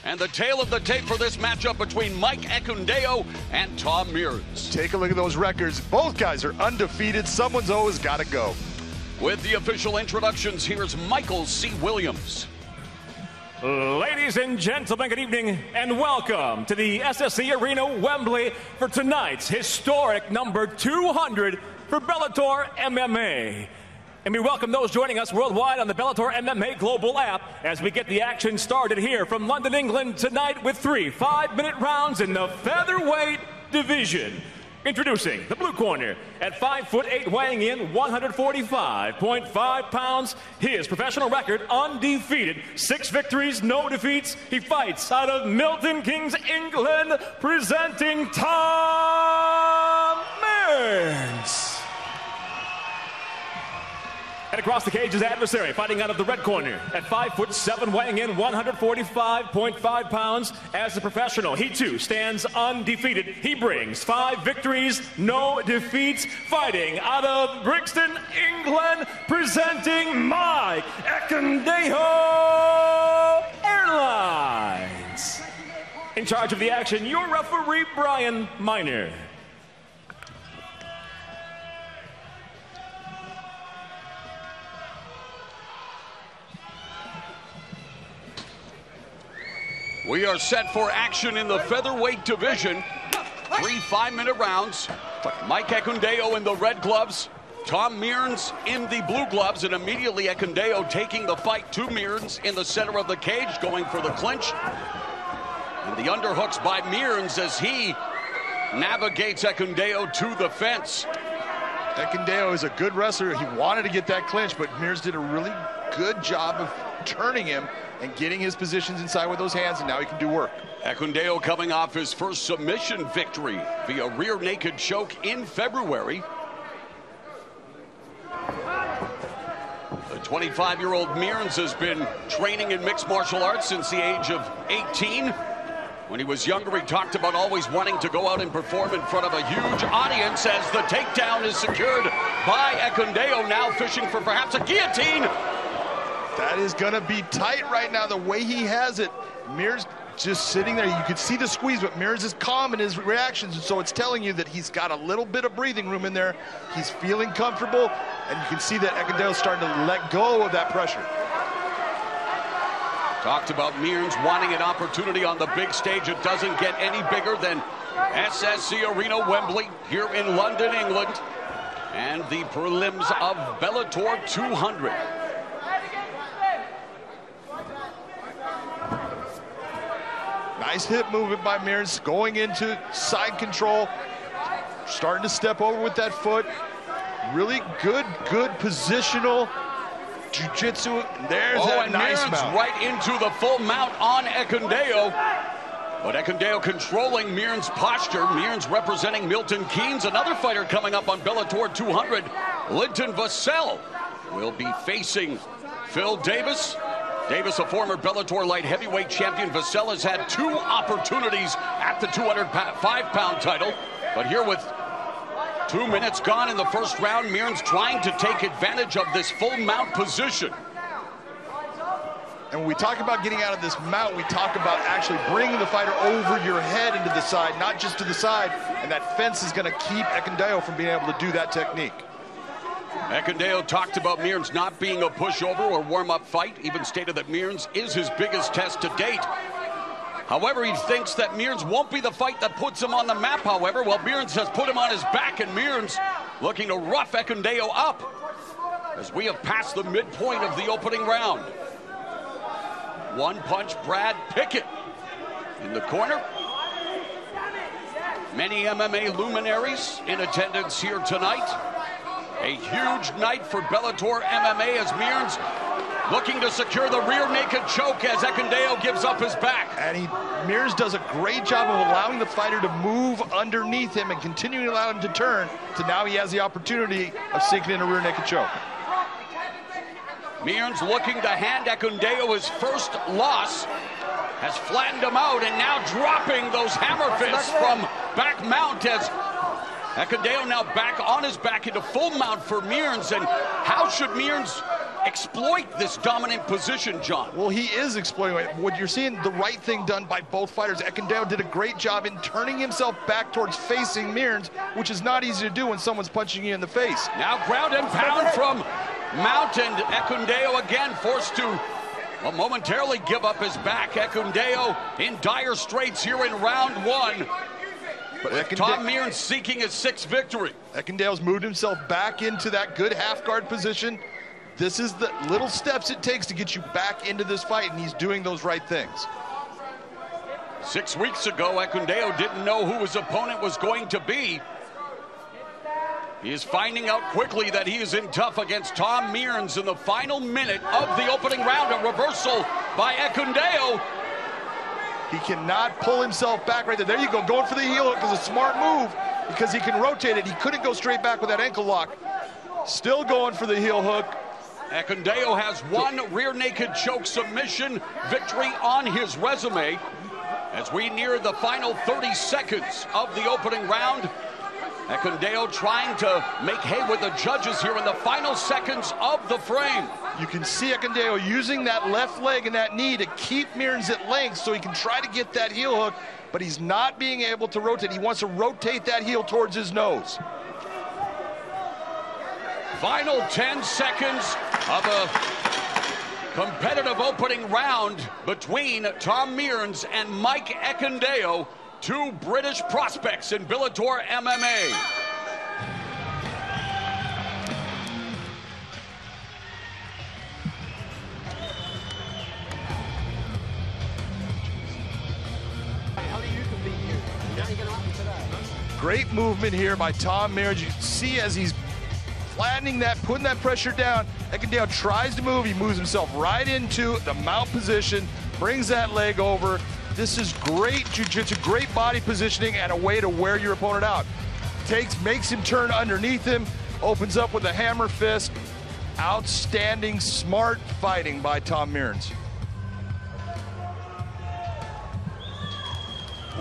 And the tail of the tape for this matchup between Mike Ekundayo and Tom Mearns. Take a look at those records. Both guys are undefeated. Someone's always got to go. With the official introductions, here's Michael C. Williams. Ladies and gentlemen, good evening and welcome to the SSE Arena Wembley for tonight's historic number 200 for Bellator MMA. And we welcome those joining us worldwide on the Bellator MMA Global app as we get the action started here from London, England tonight with 3 5-minute rounds in the featherweight division. Introducing the blue corner at 5'8", weighing in 145.5 pounds. His professional record undefeated, 6 victories, no defeats. He fights out of Milton Keynes, England, presenting Tom Mearns. And across the cage, his adversary, fighting out of the red corner at 5'7", weighing in 145.5 pounds. As a professional, he too stands undefeated. He brings 5 victories, no defeats, fighting out of Brixton, England, presenting Mike Ekundayo Airlines. In charge of the action, your referee, Brian Miner. We are set for action in the featherweight division. 3 5-minute rounds. Mike Ekundayo in the red gloves. Tom Mearns in the blue gloves. And immediately Ekundayo taking the fight to Mearns in the center of the cage, going for the clinch. And the underhooks by Mearns as he navigates Ekundayo to the fence. Ekundayo is a good wrestler. He wanted to get that clinch, but Mearns did a really good job of turning him and getting his positions inside with those hands, and now he can do work. Ekundayo coming off his first submission victory via rear naked choke in February. The 25-year-old Mearns has been training in mixed martial arts since the age of 18. When he was younger, he talked about always wanting to go out and perform in front of a huge audience as the takedown is secured by Ekundayo, now fishing for perhaps a guillotine. That is going to be tight right now, the way he has it. Mearns just sitting there. You can see the squeeze, but Mearns is calm in his reactions, and so it's telling you that he's got a little bit of breathing room in there. He's feeling comfortable, and you can see that Ekundayo's starting to let go of that pressure. Talked about Mearns wanting an opportunity on the big stage. It doesn't get any bigger than SSE Arena Wembley here in London, England, and the prelims of Bellator 200. Nice hip movement by Mearns, going into side control, starting to step over with that foot. Really good positional jiu-jitsu. There's that nice Mearns mount. right into the full mount on Ekundayo. But Ekundayo controlling Mearns' posture. Mearns representing Milton Keynes. Another fighter coming up on Bellator 200, Linton Vassell, will be facing Phil Davis. Davis, a former Bellator light heavyweight champion. Vassell has had 2 opportunities at the 205-pound title. But here with 2 minutes gone in the first round, Mearns trying to take advantage of this full mount position. And when we talk about getting out of this mount, we talk about actually bringing the fighter over your head into the side, not just to the side. And that fence is going to keep Ekundayo from being able to do that technique. Ekundayo talked about Mearns not being a pushover or warm-up fight, even stated that Mearns is his biggest test to date. However, he thinks that Mearns won't be the fight that puts him on the map, however. Well, Mearns has put him on his back, and Mearns looking to rough Ekundayo up as we have passed the midpoint of the opening round. One punch, Brad Pickett in the corner. Many MMA luminaries in attendance here tonight. A huge night for Bellator MMA as Mearns looking to secure the rear naked choke as Ekundayo gives up his back. And Mearns does a great job of allowing the fighter to move underneath him and continuing to allow him to turn, so now he has the opportunity of sinking in a rear naked choke. Mearns looking to hand Ekundayo his first loss, has flattened him out, and now dropping those hammer fists from back mount as Ekundayo now back on his back into full mount for Mearns. And how should Mearns exploit this dominant position, John. Well, he is exploiting it. What you're seeing, the right thing done by both fighters. Ekundeo did a great job in turning himself back towards facing Mearns, which is not easy to do when someone's punching you in the face. Now ground and pound from Mount, and Ekundeo again forced to momentarily give up his back. Ekundeo in dire straits here in round one. But Tom Mearns seeking his 6th victory. Ekundeo's moved himself back into that good half guard position. This is the little steps it takes to get you back into this fight, and he's doing those right things. 6 weeks ago, Ekundeo didn't know who his opponent was going to be. He is finding out quickly that he is in tough against Tom Mearns in the final minute of the opening round. A reversal by Ekundeo. He cannot pull himself back right there. There you go, going for the heel hook is a smart move because he can rotate it. He couldn't go straight back with that ankle lock. Still going for the heel hook. Ekundeo has one rear naked choke submission victory on his resume. As we near the final 30 seconds of the opening round, Ekundeo trying to make hay with the judges here in the final seconds of the frame. You can see Ekundeo using that left leg and that knee to keep Mearns at length so he can try to get that heel hook, but he's not being able to rotate. He wants to rotate that heel towards his nose. Final 10 seconds of a competitive opening round between Tom Mearns and Mike Ekundeo, 2 British prospects in Bellator MMA. Great movement here by Tom Mearns. You can see as he's flattening that, putting that pressure down, Ekundeo tries to move. He moves himself right into the mount position, brings that leg over. This is great jiu-jitsu, great body positioning, and a way to wear your opponent out. Makes him turn underneath him, opens up with a hammer fist. Outstanding, smart fighting by Tom Mearns.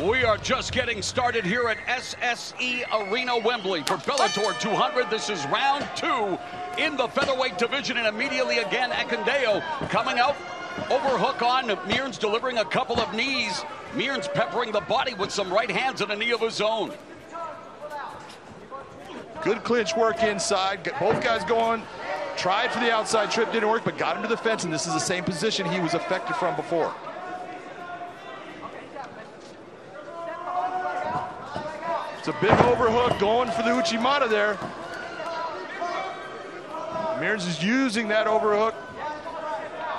We are just getting started here at SSE Arena Wembley for Bellator 200. This is round 2 in the featherweight division, and immediately again Ekundeo coming out. Overhook on Mearns, delivering a couple of knees. Mearns peppering the body with some right hands and a knee of his own. Good clinch work inside. Both guys going. Tried for the outside trip, didn't work, but got him to the fence, and this is the same position he was effective from before. It's a big overhook going for the Uchimata there. Mearns is using that overhook.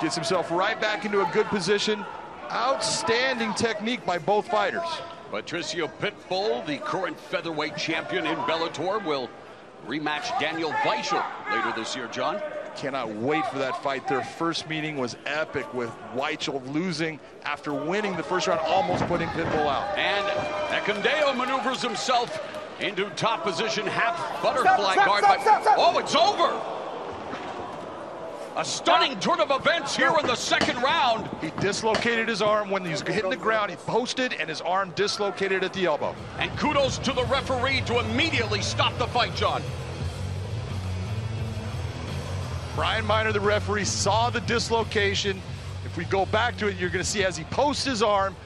Gets himself right back into a good position. Outstanding technique by both fighters. Patricio Pitbull, the current featherweight champion in Bellator, will rematch Daniel Weichel later this year, John. Cannot wait for that fight. Their first meeting was epic, with Weichel losing after winning the first round, almost putting Pitbull out. And Ekundeo maneuvers himself into top position, half butterfly guard. Oh, it's over! A stunning turn of events here in the second round. He dislocated his arm when he was hitting the ground. He posted, and his arm dislocated at the elbow. And kudos to the referee to immediately stop the fight, John. Brian Miner, the referee, saw the dislocation. If we go back to it, you're going to see as he posts his arm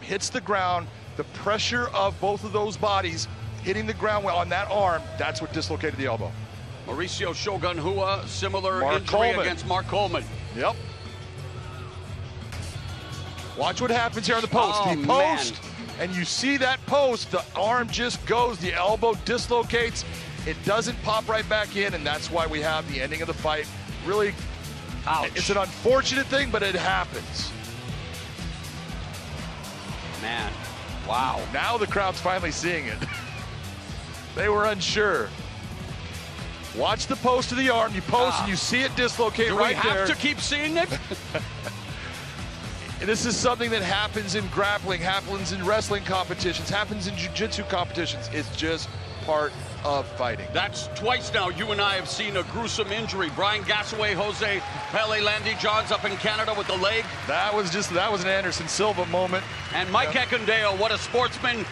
hits the ground. The pressure of both of those bodies hitting the ground on that arm, that's what dislocated the elbow. Mauricio Shogun Rua, similar injury against Mark Coleman. Yep. Watch what happens here on the post. Oh, he posts, and you see that post, the arm just goes, the elbow dislocates. It doesn't pop right back in, and that's why we have the ending of the fight. Really, ouch. It's an unfortunate thing, but it happens. Man, wow. Now the crowd's finally seeing it. They were unsure. Watch the post of the arm. You post and you see it dislocate right there. Do we have to keep seeing it? This is something that happens in grappling, happens in wrestling competitions, happens in jiu-jitsu competitions. It's just part of fighting. That's twice now you and I have seen a gruesome injury. Brian Gassaway, Jose Pele Landy Johns up in Canada with the leg. That was an Anderson Silva moment. And Mike Ekundeo, what a sportsman.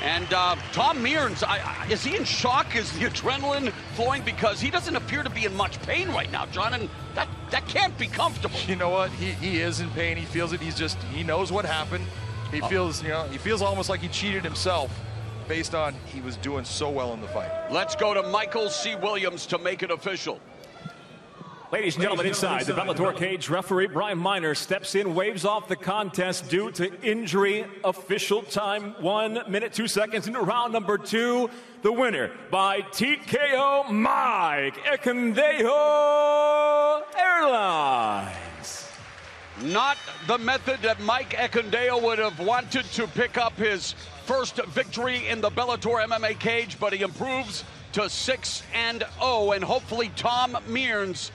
And Tom Mearns, is he in shock? Is the adrenaline flowing? Because he doesn't appear to be in much pain right now, John, and that can't be comfortable. You know what? He is in pain. He feels it. He knows what happened. He feels, he feels almost like he cheated himself based on he was doing so well in the fight. Let's go to Michael C. Williams to make it official. Ladies and gentlemen, inside the Bellator cage, referee Brian Miner steps in, waves off the contest due to injury. Official time, 1 minute, 2 seconds into round number 2. The winner by TKO, Mike Ekundayo Airlines. Not the method that Mike Ekundayo would have wanted to pick up his first victory in the Bellator MMA cage, but he improves to 6-0, and hopefully Tom Mearns